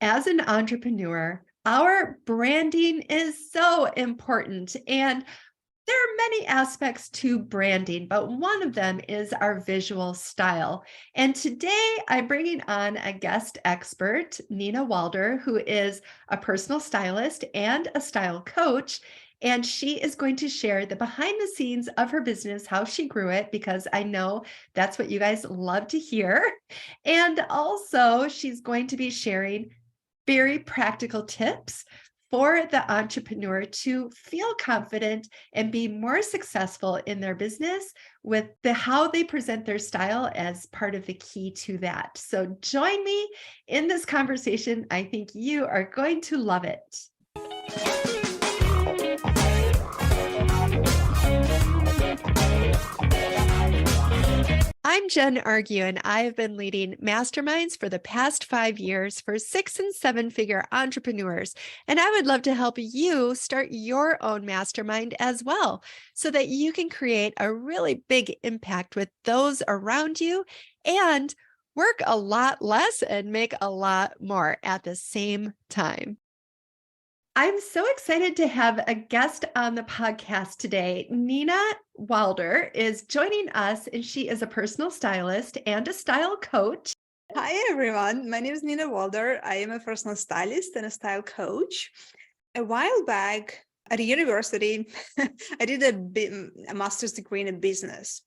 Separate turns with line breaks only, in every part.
as an entrepreneur, our branding is so important. And there are many aspects to branding, but one of them is our visual style. And today I'm bringing on a guest expert, Nina Walder, who is a personal stylist and a style coach. And she is going to share the behind the scenes of her business, how she grew it, because I know that's what you guys love to hear. And also, she's going to be sharing very practical tips for the entrepreneur to feel confident and be more successful in their business with how they present their style as part of the key to that. So join me in this conversation. I think you are going to love it. I'm Jen Argue, and I have been leading masterminds for the past 5 years for 6- and 7-figure entrepreneurs. And I would love to help you start your own mastermind as well, so that you can create a really big impact with those around you and work a lot less and make a lot more at the same time. I'm so excited to have a guest on the podcast today. Nina Walder is joining us, and she is a personal stylist and a style coach.
Hi, everyone. My name is Nina Walder. I am a personal stylist and a style coach. A while back at a university, I did a master's degree in business.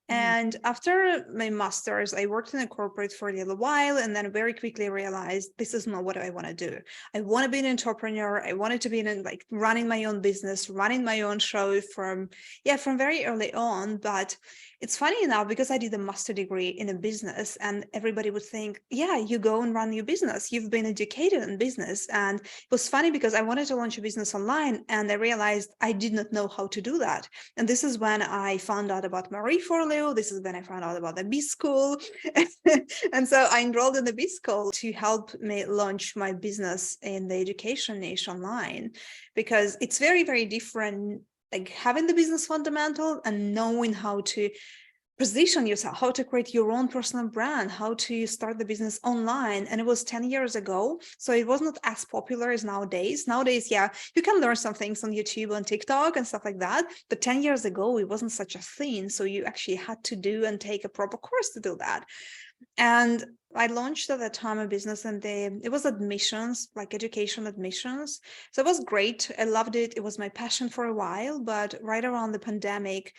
And after my master's, I worked in a corporate for a little while and then very quickly realized this is not what I want to do. I want to be an entrepreneur. I wanted to be running my own business, running my own show from very early on. But it's funny now because I did a master degree in a business and everybody would think, yeah, you go and run your business. You've been educated in business. And it was funny because I wanted to launch a business online and I realized I did not know how to do that. And this is when I found out about Marie Forleo. This is when I found out about the B School. And so I enrolled in the B School to help me launch my business in the education niche online, because it's very, very different, like having the business fundamental and knowing how to position yourself, how to create your own personal brand, how to start the business online. And it was 10 years ago. So it was not as popular as nowadays. Nowadays, yeah, you can learn some things on YouTube and TikTok and stuff like that. But 10 years ago, it wasn't such a thing. So you actually had to do and take a proper course to do that. And I launched at that time a business and it was admissions, like education admissions. So it was great. I loved it. It was my passion for a while, but right around the pandemic,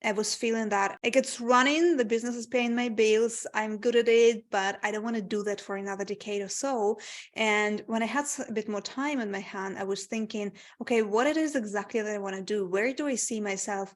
I was feeling that it's running, the business is paying my bills, I'm good at it, but I don't want to do that for another decade or so. And when I had a bit more time in my hand, I was thinking, okay, what it is exactly that I want to do? Where do I see myself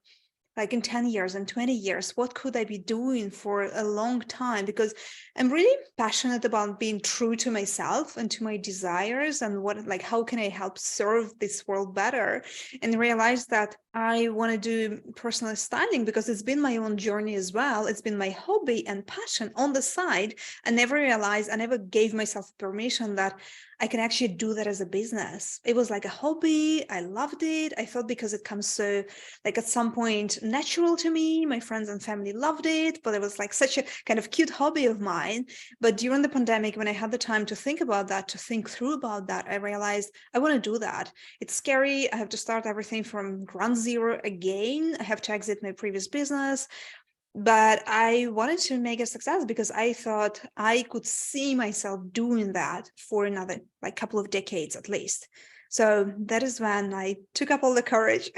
like in 10 years and 20 years? What could I be doing for a long time? Because I'm really passionate about being true to myself and to my desires and how can I help serve this world better? And realize that I want to do personal styling because it's been my own journey as well. It's been my hobby and passion on the side. I never gave myself permission that I can actually do that as a business. It was like a hobby. I loved it. I felt because it comes so at some point natural to me. My friends and family loved it, but it was like such a kind of cute hobby of mine. But during the pandemic, when I had the time to think about that, to think through about that, I realized I want to do that. It's scary. I have to start everything from ground zero again. I have to exit my previous business. But I wanted to make a success because I thought I could see myself doing that for another couple of decades at least. So that is when I took up all the courage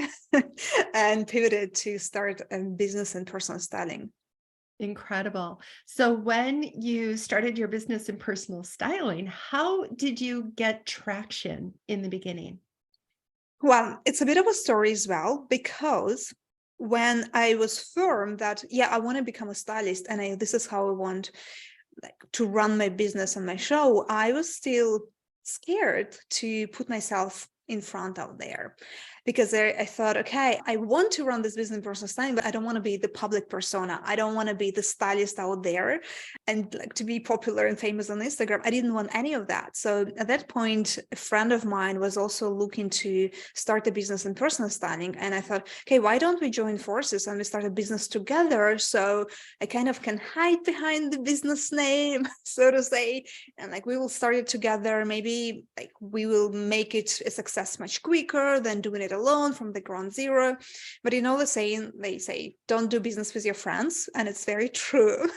and pivoted to start a business in personal styling.
Incredible. So when you started your business in personal styling, how did you get traction in the beginning?
Well, it's a bit of a story as well, because when I was firm that, I want to become a stylist and this is how I want to run my business and my show, I was still scared to put myself in front out there. because I thought, okay, I want to run this business in personal styling, but I don't want to be the public persona. I don't want to be the stylist out there and like to be popular and famous on Instagram. I didn't want any of that. So at that point, a friend of mine was also looking to start a business in personal styling. And I thought, okay, why don't we join forces and we start a business together? So I kind of can hide behind the business name, so to say, and like we will start it together. Maybe like we will make it a success much quicker than doing it alone from the ground zero. But you know the saying, they say, don't do business with your friends, and it's very true.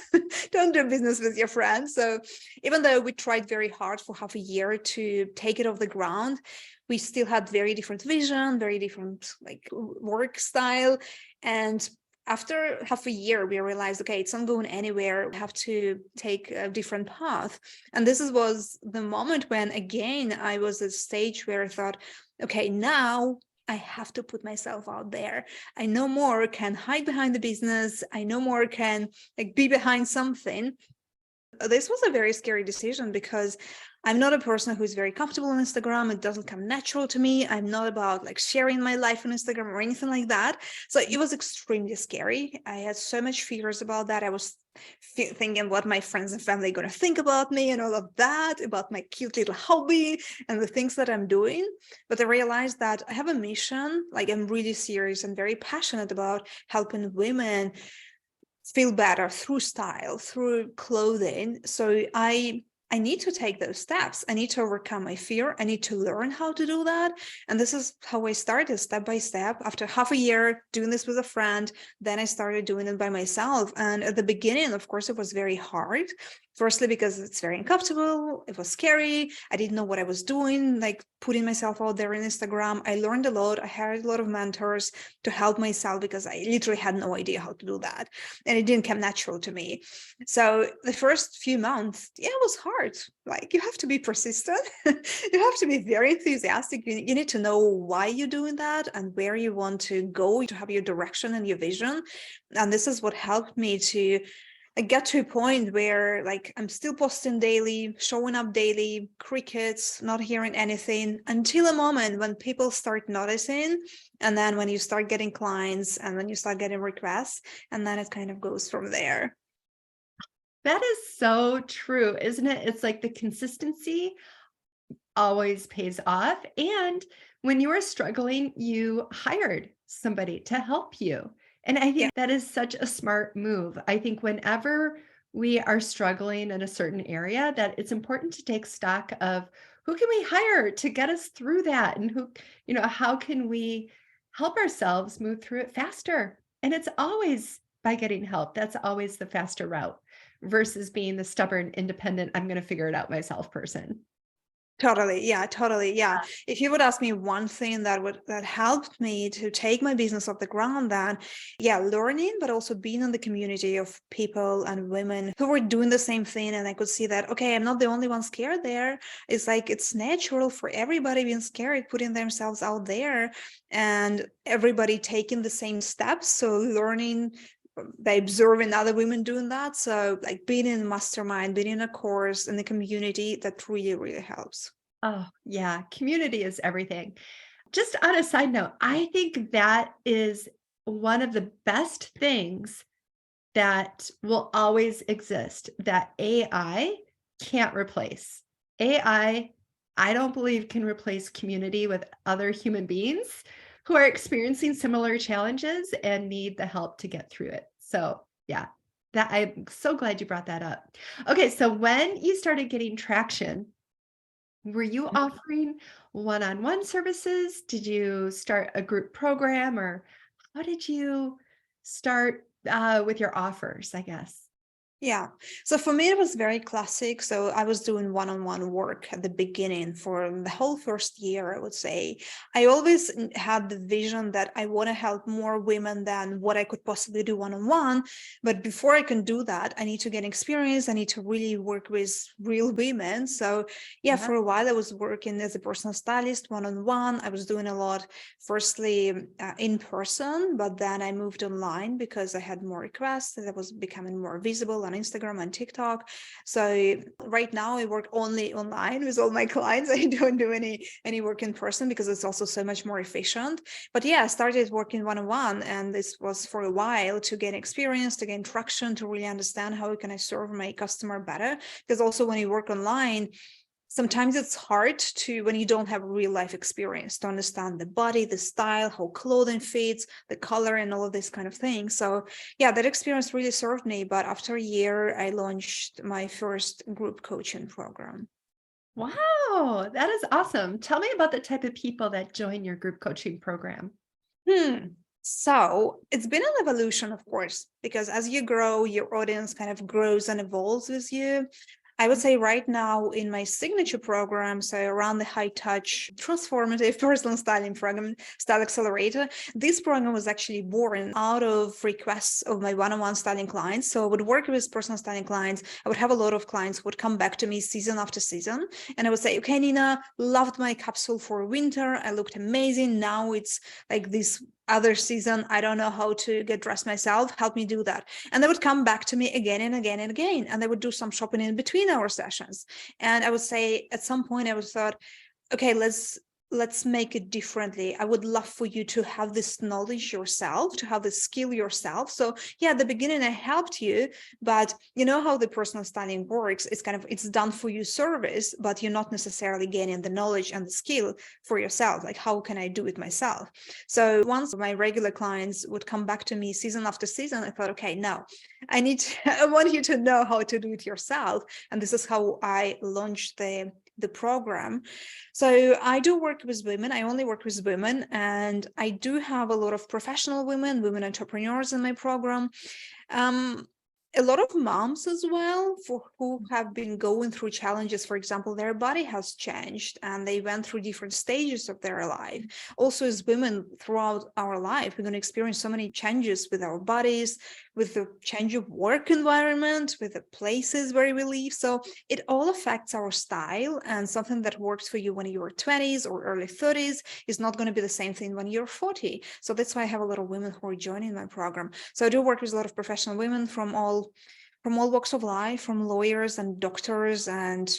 Don't do business with your friends. So even though we tried very hard for half a year to take it off the ground, we still had very different vision, very different like work style. And after half a year, we realized, okay, it's not going anywhere. We have to take a different path. And this was the moment when, again, I was at a stage where I thought, okay, now I have to put myself out there. I no more can hide behind the business. I no more can like be behind something. This was a very scary decision because I'm not a person who's very comfortable on Instagram. It doesn't come natural to me. I'm not about like sharing my life on Instagram or anything like that. So it was extremely scary. I had so much fears about that. I was thinking what my friends and family are going to think about me and all of that, about my cute little hobby and the things that I'm doing. But I realized that I have a mission. Like I'm really serious and very passionate about helping women feel better through style, through clothing. So I need to take those steps. I need to overcome my fear. I need to learn how to do that. And this is how I started step by step. After half a year doing this with a friend, then I started doing it by myself. And at the beginning, of course, it was very hard. Firstly, because it's very uncomfortable. It was scary. I didn't know what I was doing, like putting myself out there on Instagram. I learned a lot. I hired a lot of mentors to help myself because I literally had no idea how to do that. And it didn't come natural to me. So the first few months, yeah, it was hard. Like you have to be persistent. You have to be very enthusiastic. You need to know why you're doing that and where you want to go, to have your direction and your vision. And this is what helped me to I get to a point where like I'm still posting daily, showing up daily, crickets, not hearing anything until a moment when people start noticing. And then when you start getting clients and when you start getting requests, and then it kind of goes from there.
That is so true, isn't it? It's like the consistency always pays off. And when you were struggling, you hired somebody to help you. And I
Yeah.
think that is such a smart move. I think whenever we are struggling in a certain area, that it's important to take stock of who can we hire to get us through that and how can we help ourselves move through it faster? And it's always by getting help. That's always the faster route versus being the stubborn, independent, I'm going to figure it out myself person.
Totally. Yeah, totally. Yeah. If you would ask me one thing that helped me to take my business off the ground, then yeah, learning, but also being in the community of people and women who were doing the same thing. And I could see that, okay, I'm not the only one scared there. It's like it's natural for everybody being scared, putting themselves out there and everybody taking the same steps. So learning by observing other women doing that. So like being in a mastermind, being in a course in the community, that really, really helps.
Oh, yeah. Community is everything. Just on a side note, I think that is one of the best things that will always exist that AI can't replace. I don't believe can replace community with other human beings who are experiencing similar challenges and need the help to get through it. So, yeah, that I'm so glad you brought that up. Okay, so when you started getting traction, were you offering one-on-one services? Did you start a group program, or how did you start, with your offers, I guess?
Yeah. So for me, it was very classic. So I was doing one-on-one work at the beginning for the whole first year, I would say. I always had the vision that I want to help more women than what I could possibly do one-on-one. But before I can do that, I need to get experience. I need to really work with real women. So yeah,
Yeah.
for a while, I was working as a personal stylist one-on-one. I was doing a lot, firstly in person, but then I moved online because I had more requests and I was becoming more visible and Instagram and TikTok. So right now I work only online with all my clients. I don't do any work in person because it's also so much more efficient. But yeah, I started working one-on-one, and this was for a while to gain experience, to gain traction, to really understand how can I serve my customer better. Because also when you work online, sometimes it's hard to, when you don't have real life experience, to understand the body, the style, how clothing fits, the color, and all of this kind of thing. So yeah, that experience really served me. But after a year, I launched my first group coaching program.
Wow, that is awesome. Tell me about the type of people that join your group coaching program.
So it's been an evolution, of course, because as you grow, your audience kind of grows and evolves with you. I would say right now in my signature program, so around the high touch, transformative personal styling program, Style Accelerator, this program was actually born out of requests of my one-on-one styling clients. So I would work with personal styling clients. I would have a lot of clients who would come back to me season after season. And I would say, okay, Nina, loved my capsule for winter. I looked amazing. Now it's like this other season. I don't know how to get dressed myself. Help me do that. And they would come back to me again and again and again. And they would do some shopping in between our sessions. And I would say at some point I would thought, okay, let's make it differently. I would love for you to have this knowledge yourself, to have this skill yourself. So yeah, at the beginning I helped you, but you know how the personal styling works. It's kind of, it's done for you service, but you're not necessarily gaining the knowledge and the skill for yourself. Like, how can I do it myself? So once my regular clients would come back to me season after season, I thought, okay, now I want you to know how to do it yourself. And this is how I launched the program. So I do work with women. I only work with women, and I do have a lot of professional women entrepreneurs in my program. Um, a lot of moms as well, for who have been going through challenges. For example, their body has changed and they went through different stages of their life. Also, as women throughout our life, we're going to experience so many changes with our bodies, with the change of work environment, with the places where we live. So it all affects our style, and something that works for you when you're 20s or early 30s is not going to be the same thing when you're 40. So that's why I have a lot of women who are joining my program. So I do work with a lot of professional women from all walks of life, from lawyers and doctors and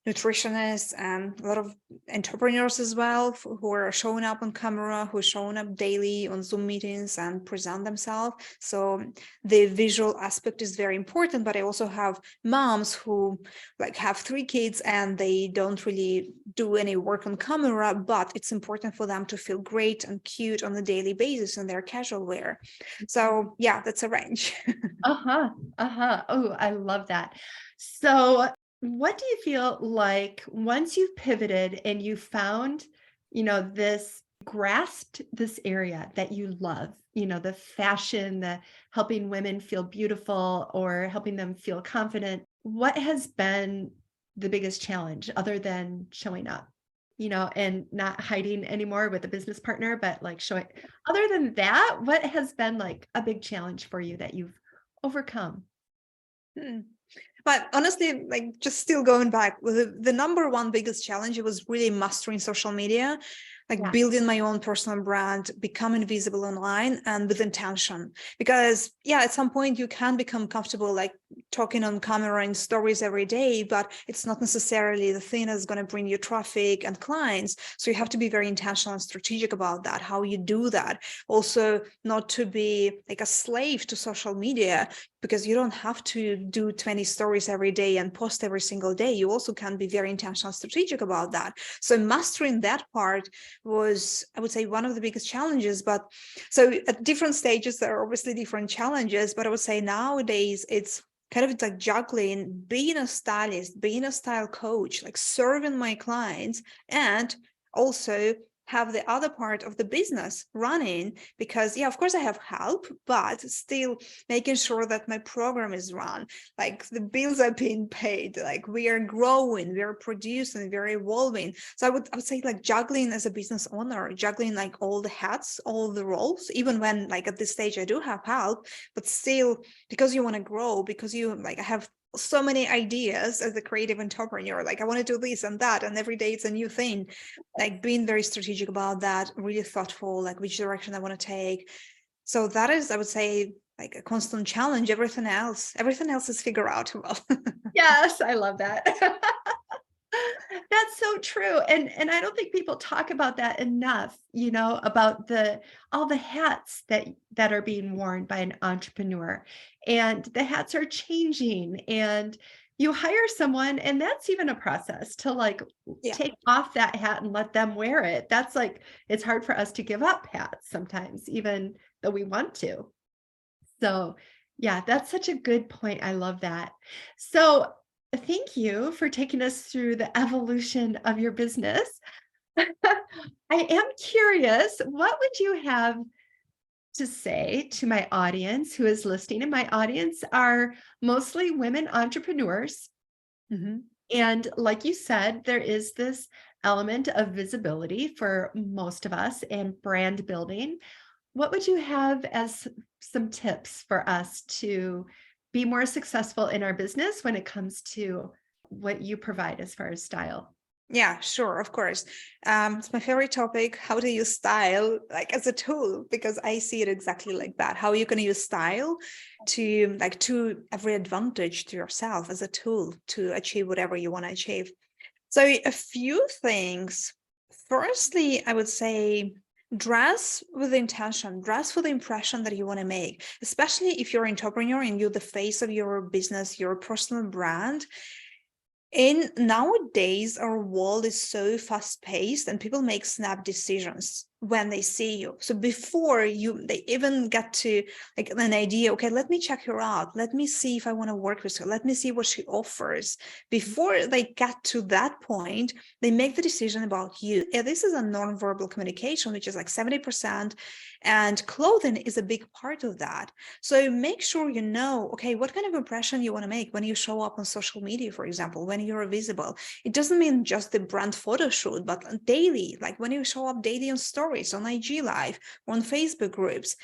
nutritionists, and a lot of entrepreneurs as well, who are showing up on camera, who are showing up daily on Zoom meetings and present themselves. So the visual aspect is very important. But I also have moms who like have 3 kids and they don't really do any work on camera, but it's important for them to feel great and cute on a daily basis in their casual wear. So yeah, that's a range.
Uh-huh. Uh-huh. Oh, I love that. So, what do you feel like once you've pivoted and you found, this grasped this area that you love, the fashion, the helping women feel beautiful or helping them feel confident, what has been the biggest challenge other than showing up? And not hiding anymore with a business partner, but like showing, other than that, what has been like a big challenge for you that you've overcome?
Hmm. But honestly, like just still going back, the number one biggest challenge was really mastering social media, like
Yeah.
building my own personal brand, becoming visible online and with intention. Because yeah, at some point you can become comfortable like talking on camera and stories every day, but it's not necessarily the thing that's going to bring you traffic and clients. So you have to be very intentional and strategic about that, how you do that. Also, not to be like a slave to social media, because you don't have to do 20 stories every day and post every single day. You also can be very intentional and strategic about that. So mastering that part was, I would say, one of the biggest challenges. But so at different stages, there are obviously different challenges, but I would say nowadays it's kind of like juggling being a stylist, being a style coach, like serving my clients, and also have the other part of the business running. Because yeah, of course I have help, but still making sure that my program is run, like the bills are being paid, like we are growing, we are producing, we're evolving. So I would say like juggling as a business owner, juggling like all the hats, all the roles, even when like at this stage I do have help, but still, because you want to grow, because you like, I have so many ideas as a creative entrepreneur, like I want to do this and that, and every day it's a new thing. Like being very strategic about that, really thoughtful, like which direction I want to take. So that is, I would say, like a constant challenge. Everything else is figure outable.
Yes, I love that. That's so true. And I don't think people talk about that enough, about the all the hats that are being worn by an entrepreneur. And the hats are changing, and you hire someone, and that's even a process to like
Yeah.
take off that hat and let them wear it. That's like it's hard for us to give up hats sometimes, even though we want to. So, yeah, that's such a good point. I love that. So, thank you for taking us through the evolution of your business. I am curious, what would you have to say to my audience who is listening? And my audience are mostly women entrepreneurs.
Mhm.
And like you said, there is this element of visibility for most of us and brand building. What would you have as some tips for us to be more successful in our business when it comes to what you provide as far as style?
Yeah, sure, of course. It's my favorite topic, how to use style like as a tool, because I see it exactly like that. How you can use style to every advantage to yourself as a tool to achieve whatever you want to achieve. So a few things. Firstly, I would say dress with intention, dress for the impression that you want to make, especially if you're an entrepreneur and you're the face of your business, your personal brand. In nowadays, our world is so fast paced and people make snap decisions when they see you. So before they even get to like an idea, okay, let me check her out. Let me see if I want to work with her. Let me see what she offers. Before they get to that point, they make the decision about you. And this is a nonverbal communication, which is like 70%. And clothing is a big part of that. So make sure you know, okay, what kind of impression you want to make when you show up on social media, for example, when you're visible. It doesn't mean just the brand photo shoot, but daily, like when you show up daily on stories, on IG Live, on Facebook groups.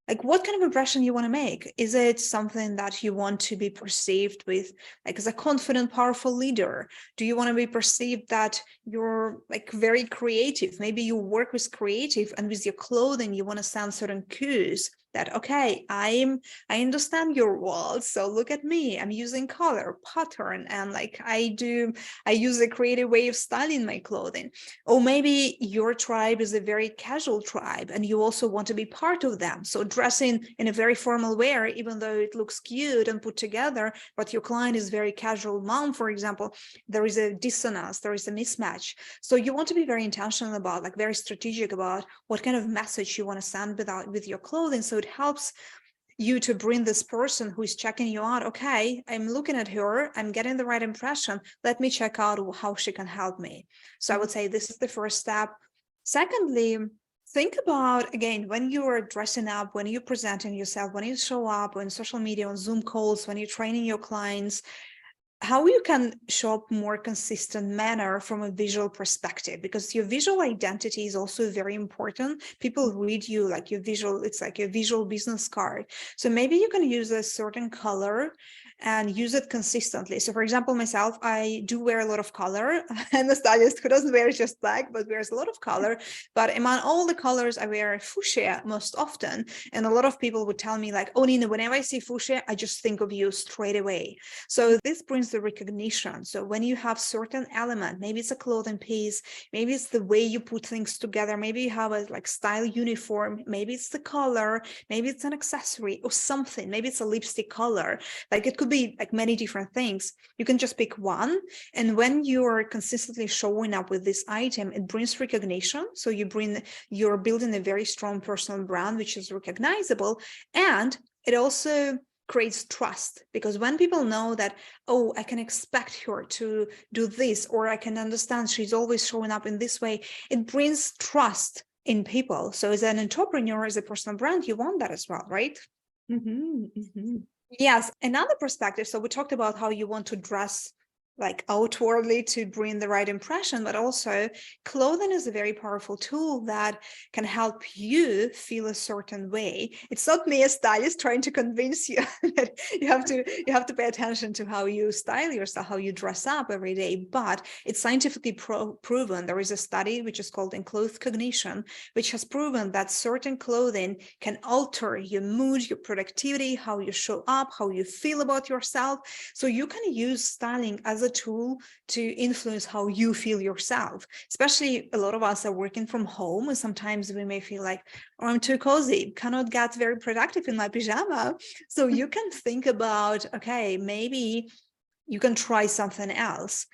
Like what kind of impression you want to make? Is it something that you want to be perceived with like as a confident, powerful leader? Do you want to be perceived that you're like very creative? Maybe you work with creative and with your clothing you want to send certain cues that okay, I understand your world, so look at me, I'm using color pattern, and like I use a creative way of styling my clothing. Or maybe your tribe is a very casual tribe and you also want to be part of them, so dressing in a very formal wear, even though it looks cute and put together, but your client is very casual mom, for example, there is a dissonance, there is a mismatch. So you want to be very intentional about, like very strategic about what kind of message you want to send with your clothing, so it helps you to bring this person who is checking you out. Okay, I'm looking at her, I'm getting the right impression, let me check out how she can help me. So I would say this is the first step. Secondly, think about, again, when you're dressing up, when you're presenting yourself, when you show up on social media, on Zoom calls, when you're training your clients, how you can show up more consistent manner from a visual perspective, because your visual identity is also very important. People read you like your visual, it's like your visual business card. So maybe you can use a certain color and use it consistently. So for example, myself, I do wear a lot of color. I'm a stylist who doesn't wear just black, but wears a lot of color. But among all the colors, I wear fuchsia most often. And a lot of people would tell me like, oh, Nina, whenever I see fuchsia, I just think of you straight away. So this brings the recognition. So when you have certain element, maybe it's a clothing piece, maybe it's the way you put things together, maybe you have a like style uniform, maybe it's the color, maybe it's an accessory or something, maybe it's a lipstick color. Like it could be like many different things. You can just pick one. And when you're consistently showing up with this item, it brings recognition. So you're building a very strong personal brand, which is recognizable. And it also creates trust, because when people know that, oh, I can expect her to do this, or I can understand she's always showing up in this way, it brings trust in people. So as an entrepreneur, as a personal brand, you want that as well, right?
Mm-hmm, mm-hmm.
Yes, another perspective. So we talked about how you want to dress like outwardly to bring the right impression, but also clothing is a very powerful tool that can help you feel a certain way. It's not me, a stylist, trying to convince you that you have to pay attention to how you style yourself, how you dress up every day, but it's scientifically proven. There is a study which is called enclothed cognition, which has proven that certain clothing can alter your mood, your productivity, how you show up, how you feel about yourself. So you can use styling as a tool to influence how you feel yourself. Especially a lot of us are working from home, and sometimes we may feel like, oh, I'm too cozy, cannot get very productive in my pajama. So you can think about, okay, maybe you can try something else.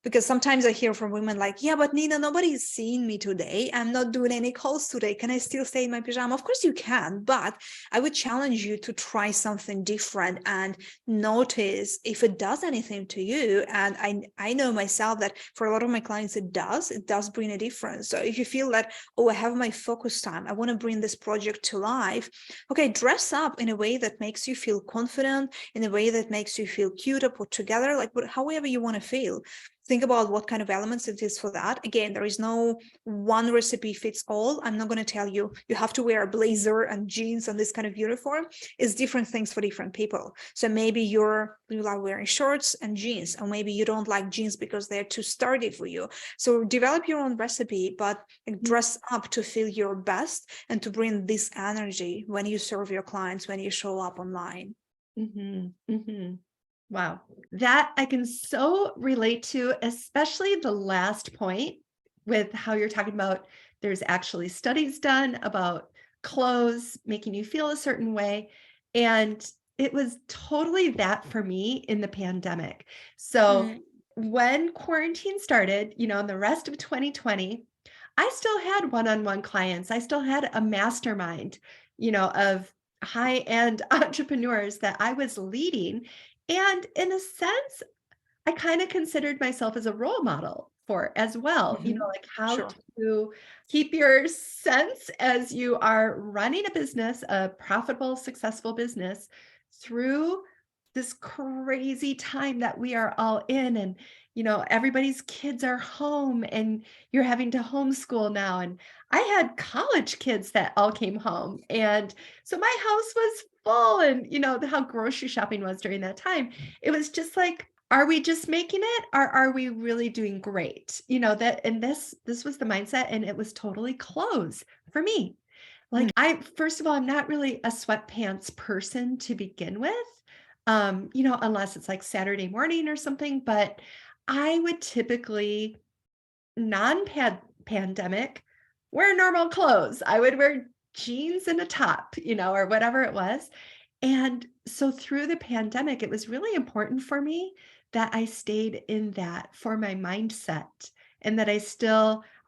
Because sometimes I hear from women like, yeah, but Nina, nobody's seeing me today. I'm not doing any calls today. Can I still stay in my pajama? Of course you can, but I would challenge you to try something different and notice if it does anything to you. And I know myself that for a lot of my clients, it does bring a difference. So if you feel that, oh, I have my focus time, I want to bring this project to life. Okay, dress up in a way that makes you feel confident, in a way that makes you feel cute or put together, like however you want to feel. Think about what kind of elements it is for that. Again, there is no one recipe fits all. I'm not going to tell you you have to wear a blazer and jeans and this kind of uniform. It's different things for different people. So maybe you like wearing shorts and jeans, or maybe you don't like jeans because they're too sturdy for you. So develop your own recipe, but dress up to feel your best and to bring this energy when you serve your clients, when you show up online.
Wow. That I can so relate to, especially the last point with how you're talking about there's actually studies done about clothes making you feel a certain way. And it was totally that for me in the pandemic. So when quarantine started, in the rest of 2020, I still had one-on-one clients. I still had a mastermind, of high-end entrepreneurs that I was leading. And in a sense, I kind of considered myself as a role model for as well, like how
Sure.
to keep your sense as you are running a business, a profitable, successful business through this crazy time that we are all in. And, everybody's kids are home and you're having to homeschool now. And I had college kids that all came home. And so my house was full and, how grocery shopping was during that time. It was just like, are we just making it or are we really doing great? That and this was the mindset and it was totally clothes for me. Like first of all, I'm not really a sweatpants person to begin with. Unless it's like Saturday morning or something, but I would typically non-pandemic wear normal clothes. I would wear jeans and a top, or whatever it was. And so through the pandemic, it was really important for me that I stayed in that for my mindset and that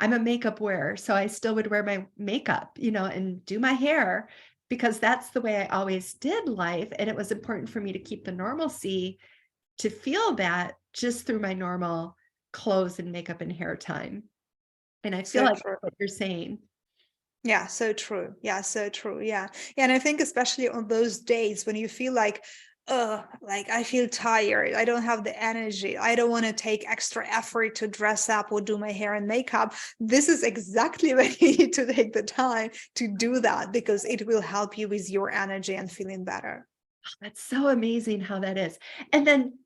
I'm a makeup wearer. So I still would wear my makeup, and do my hair because that's the way I always did life. And it was important for me to keep the normalcy to feel that just through my normal clothes and makeup and hair time. And I feel
So
like
true.
that's what you're saying.
Yeah, so true. Yeah, so true. Yeah. Yeah. And I think especially on those days when you feel like I feel tired, I don't have the energy, I don't want to take extra effort to dress up or do my hair and makeup. This is exactly when you need to take the time to do that because it will help you with your energy and feeling better.
That's so amazing how that is. And then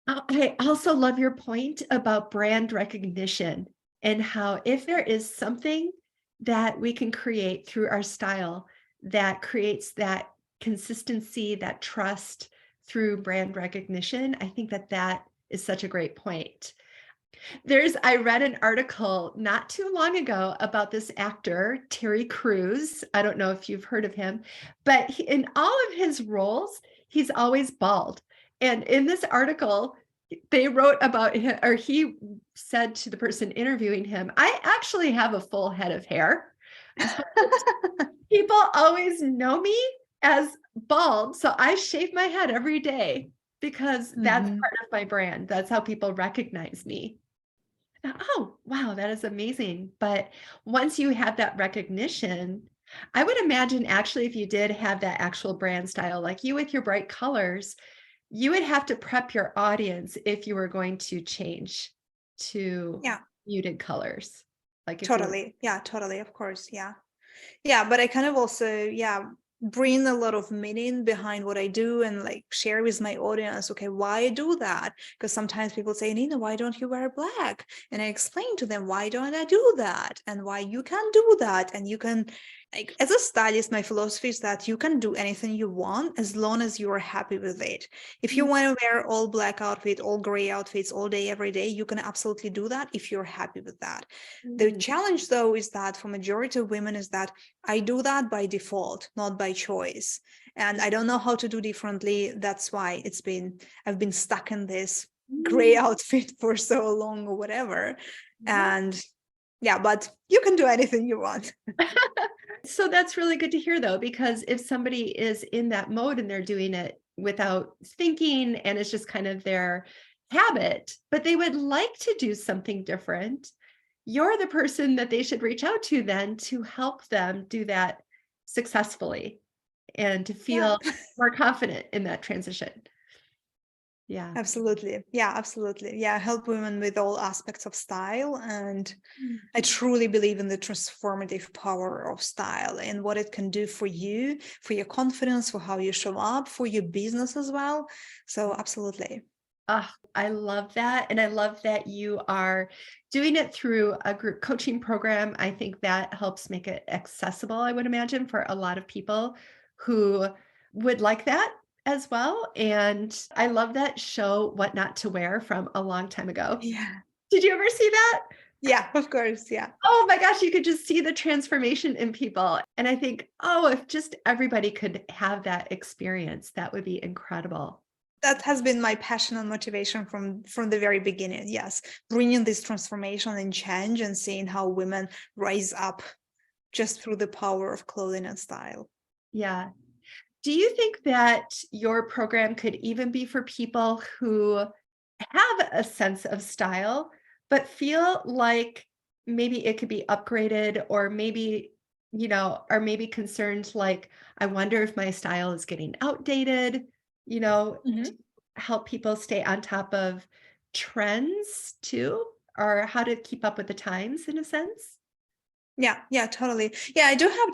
I also love your point about brand recognition and how if there is something that we can create through our style that creates that consistency, that trust through brand recognition, I think that that is such a great point. I read an article not too long ago about this actor, Terry Crews. I don't know if you've heard of him, but in all of his roles, he's always bald. And in this article, they wrote about him, or he said to the person interviewing him, I actually have a full head of hair, but people always know me as bald. So I shave my head every day because that's
Mhm.
part of my brand. That's how people recognize me. Oh, wow, that is amazing. But once you have that recognition, I would imagine actually if you did have that actual brand style, like you with your bright colors, you would have to prep your audience if you were going to change to
Yeah,
muted colors. Like if you were,
totally. Yeah, totally. Of course. Yeah. Yeah, but I kind of also, yeah, bring a lot of meaning behind what I do and like share with my audience, okay, why I do that. Because sometimes people say, Nina, why don't you wear black? And I explain to them, why don't I do that? And why you can do that. And you can, like, as a stylist, my philosophy is that you can do anything you want as long as you are happy with it. If you want to wear all black outfit, all gray outfits all day, every day, you can absolutely do that if you're happy with that. The
Mm,
challenge though is that for majority of women is that I do that by default, not by choice. And I don't know how to do differently. That's why I've been stuck in this gray
mm,
outfit for so long or whatever.
yeah.
And yeah, but you can do anything you want.
So that's really good to hear though, because if somebody is in that mode and they're doing it without thinking and it's just kind of their habit, but they would like to do something different, you're the person that they should reach out to then to help them do that successfully and to
Yeah.
feel more confident in that transition. Yeah.
Absolutely. Yeah, absolutely. Yeah, help women with all aspects of style. And
Mm.
I truly believe in the transformative power of style and what it can do for your confidence, for how you show up, for your business as well. So, absolutely.
Ah, I love that. And I love that you are doing it through a group coaching program. I think that helps make it accessible, I would imagine, for a lot of people who would like that as well. And I love that show, What Not to Wear from a long time ago.
Yeah.
Did you ever see that?
Yeah, of course. Yeah.
Oh my gosh, you could just see the transformation in people. And I think, oh, if just everybody could have that experience, that would be incredible.
That has been my passion and motivation from the very beginning. Yes, bringing this transformation and change and seeing how women rise up just through the power of clothing and style.
Yeah. Do you think that your program could even be for people who have a sense of style, but feel like maybe it could be upgraded or maybe, are maybe concerned like, I wonder if my style is getting outdated, to help people stay on top of trends too, or how to keep up with the times in a sense?
Yeah, yeah, totally. Yeah, I do have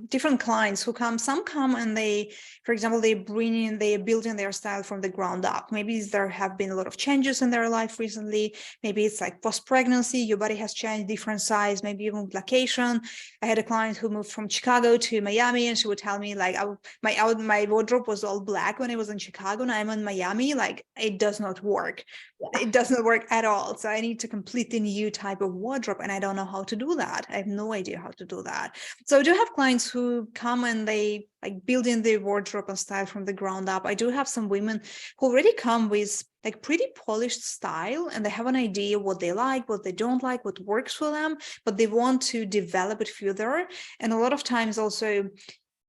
different clients who come. Some come and they, for example, they're building their style from the ground up. Maybe there have been a lot of changes in their life recently. Maybe it's like post-pregnancy, your body has changed, different size, maybe even location. I had a client who moved from Chicago to Miami, and she would tell me like, my wardrobe was all black when I was in Chicago, and I'm in Miami. Like, it does not work.
Yeah.
It doesn't work at all. So I need to completely new type of wardrobe, and I don't know how to do that. I have no idea how to do that. So I do have clients who come and they like building their wardrobe and style from the ground up. I do have some women who already come with like pretty polished style, and they have an idea what they like, what they don't like, what works for them, but they want to develop it further. And a lot of times also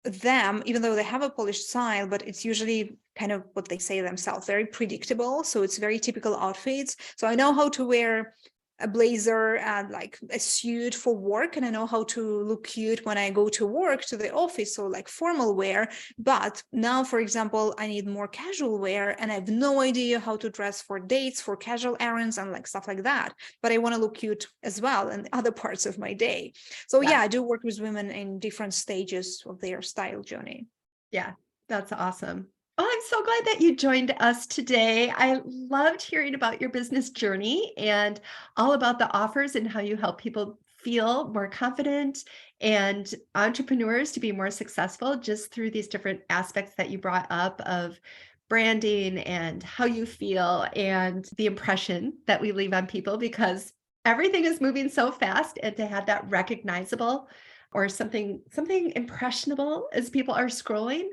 them, even though they have a polished style, but it's usually kind of what they say themselves, very predictable. So it's very typical outfits. So I know how to wear a blazer and like a suit for work, and I know how to look cute when I go to work to the office, so like formal wear. But now, for example, I need more casual wear, and I have no idea how to dress for dates, for casual errands, and like stuff like that. But I want to look cute as well in other parts of my day. So
Yeah.
yeah, I do work with women in different stages of their style journey.
Yeah, that's awesome. Oh, I'm so glad that you joined us today. I loved hearing about your business journey and all about the offers and how you help people feel more confident and entrepreneurs to be more successful just through these different aspects that you brought up of branding and how you feel and the impression that we leave on people because everything is moving so fast and to have that recognizable or something impressionable as people are scrolling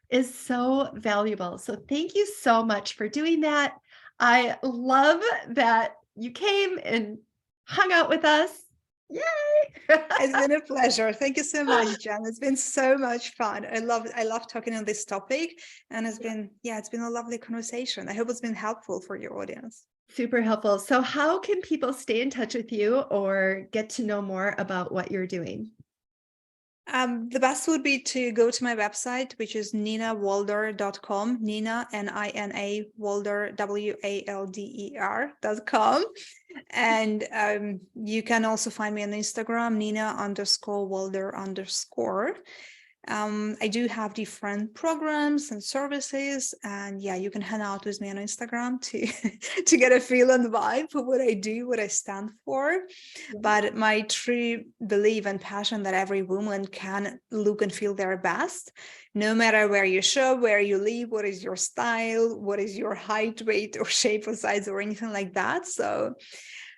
is so valuable. So thank you so much for doing that. I love that you came and hung out with us. Yay!
It's been a pleasure. Thank you so much, Jen. It's been so much fun. I love talking on this topic, and it's been a lovely conversation. I hope it's been helpful for your audience.
Super helpful. So how can people stay in touch with you or get to know more about what you're doing?
The best would be to go to my website, which is ninawalder.com. Nina, Nina Walder, WALDER.com. And you can also find me on Instagram, Nina_Walder_. I do have different programs and services, and yeah, you can hang out with me on Instagram to to get a feel and vibe for what I do, what I stand for. But my true belief and passion that every woman can look and feel their best, no matter where you shop, where you live, what is your style, what is your height, weight, or shape or size, or anything like that. So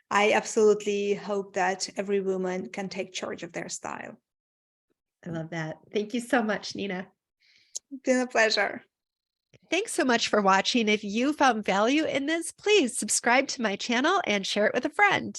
I absolutely hope that every woman can take charge of their style.
I love that. Thank you so much, Nina.
It's been a pleasure.
Thanks so much for watching. If you found value in this, please subscribe to my channel and share it with a friend.